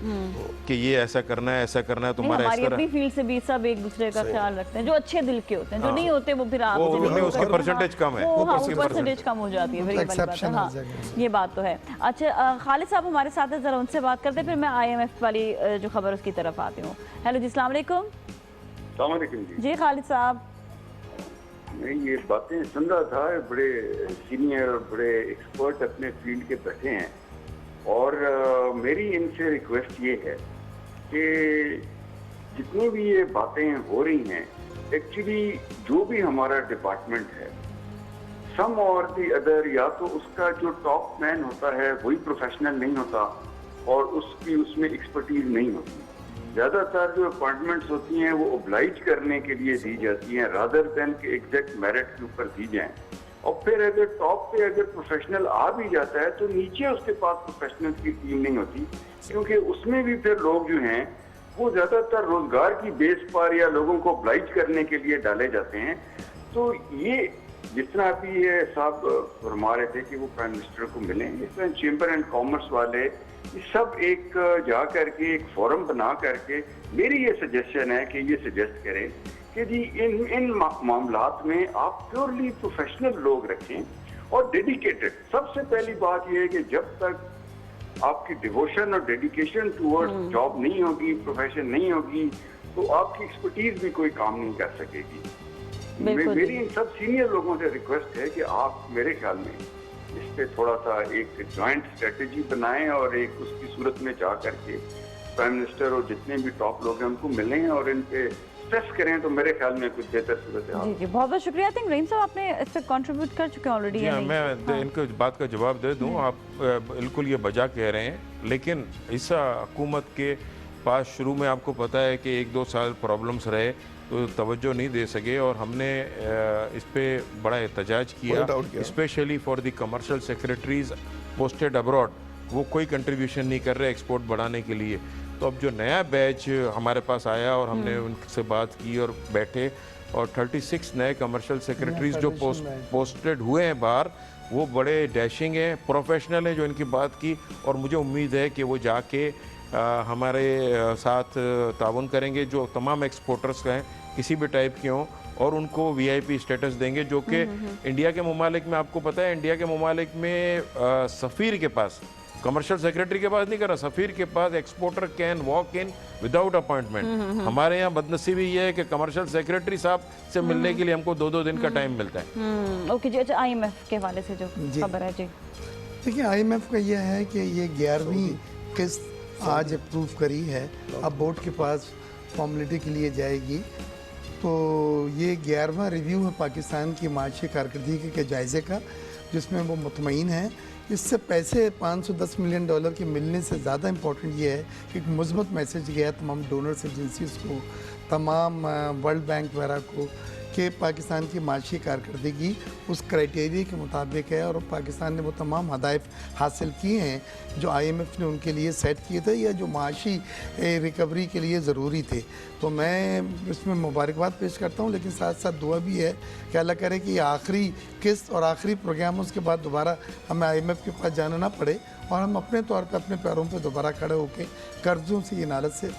कि ये ऐसा करना है, ऐसा करना है, तुम्हारा हमारी अपनी फील्ड से भी सब एक दूसरे का ख्याल रखते हैं, जो अच्छे दिल के होते हैं। जो नहीं होते वो फिर उसकी परसेंटेज कम है, वो परसेंटेज कम हो जाती है। ये बात तो है। अच्छा, खालिद साहब हमारे साथ है, जरा उनसे बात करते हैं, फिर मैं IMF वाली जो खबर उसकी तरफ आती हूँ। हेलो जी, अस्सलाम वालेकुम। जी खालिद साहब, मैं ये बातें सुन रहा था, बड़े सीनियर और बड़े एक्सपर्ट अपने फील्ड के बैठे हैं, और मेरी इनसे रिक्वेस्ट ये है कि जितनी भी ये बातें हो रही हैं, एक्चुअली जो भी हमारा डिपार्टमेंट है, सम और दी अदर, या तो उसका जो टॉप मैन होता है वही प्रोफेशनल नहीं होता और उसकी उसमें एक्सपर्टीज नहीं होती। ज़्यादातर जो अपॉइंटमेंट्स होती हैं वो ओब्लाइज करने के लिए दी जाती हैं, रादर देन के एग्जैक्ट मेरिट के ऊपर दी जाएं। और फिर अगर टॉप पे अगर प्रोफेशनल आ भी जाता है तो नीचे उसके पास प्रोफेशनल की टीम नहीं होती, क्योंकि उसमें भी फिर लोग जो हैं वो ज़्यादातर रोजगार की बेस पर या लोगों को ओब्लाइज करने के लिए डाले जाते हैं। तो ये जिस तरह अभी ये साहब फरमा रहे थे कि वो प्राइम मिनिस्टर को मिलें, इस तरह चेंबर एंड कॉमर्स वाले सब एक जा करके एक फोरम बना करके, मेरी ये सजेशन है कि ये सजेस्ट करें कि जी इन मामलात में आप प्योरली प्रोफेशनल लोग रखें और डेडिकेटेड। सबसे पहली बात यह है कि जब तक आपकी डिवोशन और डेडिकेशन टूवर्ड्स जॉब नहीं होगी, प्रोफेशन नहीं होगी, तो आपकी एक्सपर्टीज भी कोई काम नहीं कर सकेगी। मेरी इन सब सीनियर लोगों से रिक्वेस्ट है कि आप मेरे ख्याल में इस पे थोड़ा सा एक जॉइंट स्ट्रेटेजी बनाएं और एक उसकी सूरत में जा करके प्राइम मिनिस्टर और जितने भी टॉप लोग हैं उनको मिलें और इन पे स्ट्रेस करें तो मेरे ख्याल में कुछ बेहतर सूरत है। जी जी, बहुत बहुत शुक्रिया। आई थिंक रहीम साहब आपने इस पर कंट्रीब्यूट कर चुके हैं ऑलरेडी। जी हाँ, मैं इनको बात का जवाब दे दूं। आप बिल्कुल ये बजा कह रहे हैं, लेकिन इस हुकूमत के पास शुरू में आपको पता है कि 1-2 साल प्रॉब्लम्स रहे तो तवज्जो नहीं दे सके, और हमने इस पे बड़ा एहतजाज किया, specially for the commercial secretaries posted abroad. वो कोई कंट्रीब्यूशन नहीं कर रहे एक्सपोर्ट बढ़ाने के लिए। तो अब जो नया बैच हमारे पास आया और हमने उनसे बात की और बैठे, और 36 नए कमर्शियल सेक्रेटरीज जो पोस्टेड हुए हैं बाहर, वो बड़े डैशिंग हैं, प्रोफेशनल हैं जो इनकी बात की, और मुझे उम्मीद है कि वो जाके हमारे साथ ताउन करेंगे जो तमाम एक्सपोर्टर्स हैं किसी भी टाइप के हों, और उनको वीआईपी स्टेटस देंगे, जो कि इंडिया के ममालिक में आपको पता है, इंडिया के ममालिक में सफ़ीर के पास, कमर्शियल सेक्रेटरी के पास नहीं कर रहा, सफ़ीर के पास exporter can walk in without appointment. हमारे यहाँ बदनसीबी ये है कि कमर्शियल सेक्रेटरी साहब से मिलने के लिए हमको 2-2 दिन का टाइम मिलता है। ओके जी। अच्छा, IMF के हवाले से जो खबर है जी, देखिए IMF का यह है कि ये 11वीं किस्त आज अप्रूव करी है, अब बोर्ड के पास फॉर्मेलिटी के लिए जाएगी। तो ये 11वां रिव्यू है पाकिस्तान की माशी कारकर्दगी के जायज़े का, जिसमें वो मुतमईन है। इससे पैसे $510 मिलियन के मिलने से ज़्यादा इम्पोर्टेंट ये है कि एक मुस्बत मैसेज गया है तमाम डोनर्स एजेंसीज़ को, तमाम वर्ल्ड बैंक वगैरह को, कि पाकिस्तान की माशी कारकर्दगी उस क्राइटेरिया के मुताबिक है, और पाकिस्तान ने वो तमाम हदायफ हासिल किए हैं जो IMF ने उनके लिए सेट किए थे या जो माशी रिकवरी के लिए ज़रूरी थे। तो मैं इसमें मुबारकबाद पेश करता हूँ, लेकिन साथ साथ दुआ भी है कि अल्लाह करे कि ये आखिरी किस्त और आखिरी प्रोग्राम, उसके बाद दोबारा हमें IMF के पास जाना ना पड़े, और हम अपने तौर पर अपने पैरों पर दोबारा खड़े होकर कर्ज़ों से, ये नालत से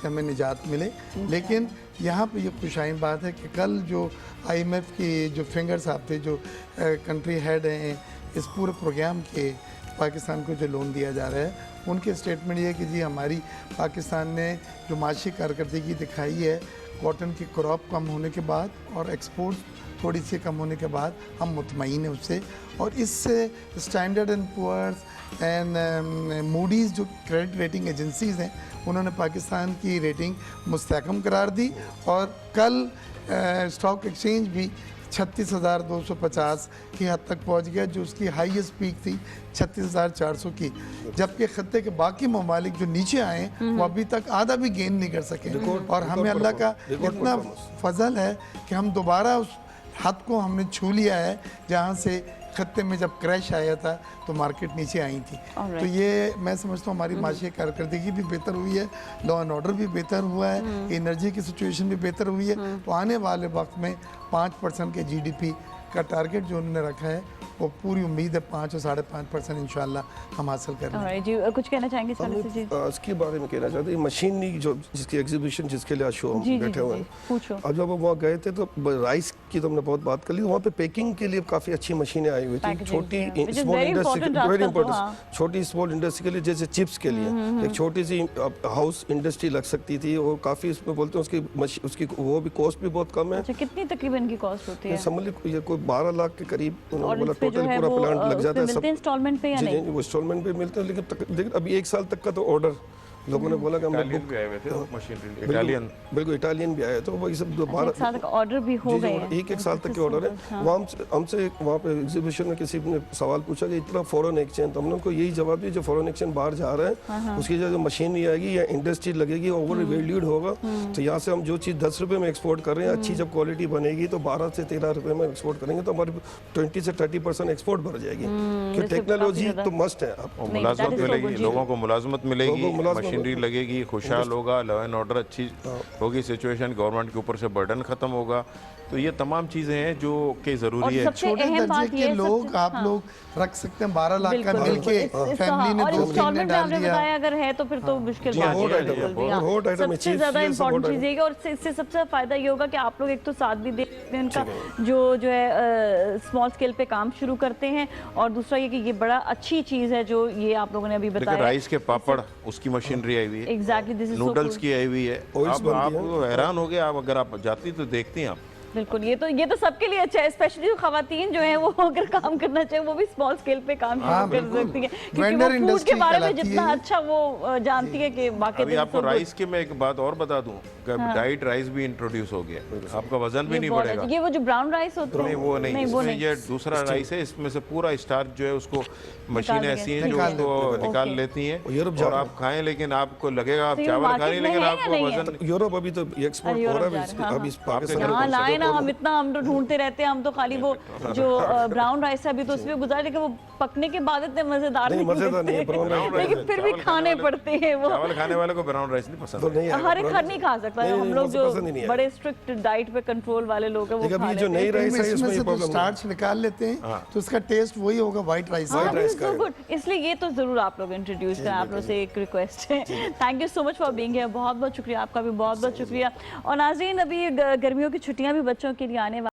हमें निजात मिले। लेकिन यहाँ पे ये खुशाइन बात है कि कल जो IMF के जो फिंगर साहब थे, जो कंट्री हेड हैं इस पूरे प्रोग्राम के, पाकिस्तान को जो लोन दिया जा रहा है, उनके स्टेटमेंट ये है कि जी हमारी पाकिस्तान ने जो माशी कारकर्दगी दिखाई है कॉटन की क्रॉप कम होने के बाद और एक्सपोर्ट थोड़ी सी कम होने के बाद, हम मुतमईन हैं उससे। और इससे Standard and Poor's and Moody's जो क्रेडिट रेटिंग एजेंसीज़ हैं, उन्होंने पाकिस्तान की रेटिंग मुस्तहकम करार दी, और कल स्टॉक एक्सचेंज भी 36,250 की हद तक पहुंच गया, जो उसकी हाईएस्ट पीक थी 36,400 की। जबकि खत्ते के बाकी ममालिक जो नीचे आए वो अभी तक आधा भी गेन नहीं कर सके, और हमें अल्लाह का इतना फजल है कि हम दोबारा उस हद को हमने छू लिया है जहाँ से खत्ते में जब क्रैश आया था तो मार्केट नीचे आई थी। तो ये मैं समझता हूँ हमारी माशी कारकर्दगी भी बेहतर हुई है, लॉ एंड ऑर्डर भी बेहतर हुआ है, एनर्जी की सिचुएशन भी बेहतर हुई है। तो आने वाले वक्त में 5% के GDP का टारगेट जो उन्होंने रखा है, वो पूरी उम्मीद है 5 और 5.5% इंशाल्लाह हम हासिल करेंगे। जी कुछ कहना चाहेंगे सर से? जी इसके बारे में कहना चाहते हैं, मशीनरी जो जिसकी एग्जीबिशन जिसके लिए आज शो बैठे हुए हैं, अब जब हम वहाँ गए थे तो राइस की तो हमने बहुत बात कर ली, वहाँ पे पैकिंग के लिए काफ़ी अच्छी मशीनें आई हुई थी, छोटी स्मॉल इंडस्ट्री, वेरी इंपॉर्टेंट, छोटी स्मॉल इंडस्ट्री के लिए, जैसे चिप्स के लिए एक छोटी सी हाउस इंडस्ट्री लग सकती थी, और काफ़ी उसमें बोलते हैं उसकी वो भी कॉस्ट भी बहुत कम है। कितनी तकरीबन की कॉस्ट होती है? समझ लीजिए कोई 12 लाख के करीब बोला टोटल पूरा प्लांट लग जाता है। सब इंस्टॉलमेंट पे या नहीं? वो इंस्टॉलमेंट पे मिलते हैं, लेकिन अभी 1 साल तक का तो ऑर्डर लोगों ने बोला कि हम इटालियन भी आए हुए थे, मशीनरी इटालियन, बिल्कुल इटालियन भी आए, तो वही सब दोबारा 1 साल तक ऑर्डर भी हो गए हैं। 1 साल तक के ऑर्डर है। वहाँ हमसे वहाँ पे एग्जीबिशन में किसी ने सवाल पूछा कि इतना फॉरेन एक्सचेंज, तो हमने उनको यही जवाब दिया, जो फॉरेन एक्सचेंज बाहर जा रहा है उसकी जो मशीनरी आएगी या इंडस्ट्री लगेगी, ओवर वैल्यूड होगा, तो यहाँ से हम जो चीज़ 10 रुपये में एक्सपोर्ट कर रहे हैं, अच्छी जब क्वालिटी बनेगी तो 12 से 13 रुपये में एक्सपोर्ट करेंगे, तो हमारी 20 से 30% एक्सपोर्ट बढ़ जाएगी, क्योंकि टेक्नोलॉजी तो मस्ट है। मुलाजमत मिलेगी, लोगों को मुलाजमत मिलेगी, मशीनरी लगेगी, खुशहाल होगा, लॉ एंड ऑर्डर अच्छी होगी, सिचुएशन गवर्नमेंट के ऊपर से बर्डन खत्म होगा। तो ये तमाम चीजें हैं जो कि जरूरी है। छोटे दर्जे के लोग आप लोग रख सकते हैं, 12 लाख का मिल के फैमिली ने 2 महीने में डाल दिया, अगर है तो फिर तो मुश्किल बात है। सबसे ज्यादा इम्पोर्टेंट चीज है, और इससे सबसे फायदा ये होगा कि आप लोग एक तो साथ भी देते हैं उनका जो है स्मॉल स्केल पे काम शुरू करते हैं, और दूसरा ये कि ये बड़ा अच्छी चीज है जो ये आप लोगों ने अभी बताया। राइस के पापड़ उसकी मशीनरी आई हुई है, एग्जैक्टली, दिस इज नूडल्स की आई हुई है। आप हैरान हो गए, आप अगर आप जाती तो देखती हैं आप बिल्कुल, ये तो सबके लिए अच्छा है, स्पेशली जो खवातीन जो है वो अगर काम करना चाहे वो भी स्मॉल स्केल पे काम हाँ, कर बिल्कुल। सकती है, क्योंकि Vendor वो फूड के industry बारे में कहलाती जितना है। अच्छा वो जानती है कि बाकी अभी आपको राइस के मैं एक बात और बता दूं, डाइट राइस भी इंट्रोड्यूस हो गया, आपका वजन भी नहीं बढ़ेगा। ये वो जो ब्राउन राइस होता है नहीं वो नहीं, वो इसमें ये दूसरा राइस है, इसमें से पूरा स्टार्च जो है उसको मशीन ऐसी है जो उसको निकाल लेती हैं यूरोप और आप खाएं, लेकिन आपको लगेगा आप तो ये चावल खा market रही हैं में लेकिन है या आपको नहीं है? वजन यूरोप अभी तो एक्सपोर्ट हो यूरोप रहा जा है रहा है, अभी हाँ, पाकिस्तान हाँ लाए ना, हम इतना हम तो ढूंढते रहते हैं, हम तो खाली वो जो ब्राउन राइस है अभी तो उसमें गुजारे, लेकिन वो पकने के बाद इतने मजेदार नहीं, मजेदार नहीं है, brown rice लगते, लेकिन फिर भी चावल खाने खाने पड़ते हैं वो। चावल खाने वाले को ब्राउन राइस नहीं पसंद तो नहीं हर एक हर नहीं खा सकता है, नहीं, हम नहीं, लोग मुझे जो पसंद ही नहीं है। बड़े स्ट्रिक्ट डाइट पे कंट्रोल वाले लोग हैं वो लेकिन खा अभी जो लेते नई हैं। राइस है इसमें इसमें से ये तो प्रॉब्लम स्टार्च निकाल लेते हैं तो उसका टेस्ट वही होगा व्हाइट राइस हाँ, का। राइस का so है। good. इसलिए ये तो जरूर आप लोग इंट्रोड्यूस करें, आप लोग से एक रिक्वेस्ट है। Thank you so much for being here, बहुत बहुत शुक्रिया, आपका भी बहुत बहुत शुक्रिया। और नाज़रीन, अभी गर्मियों की छुट्टियां भी बच्चों के लिए आने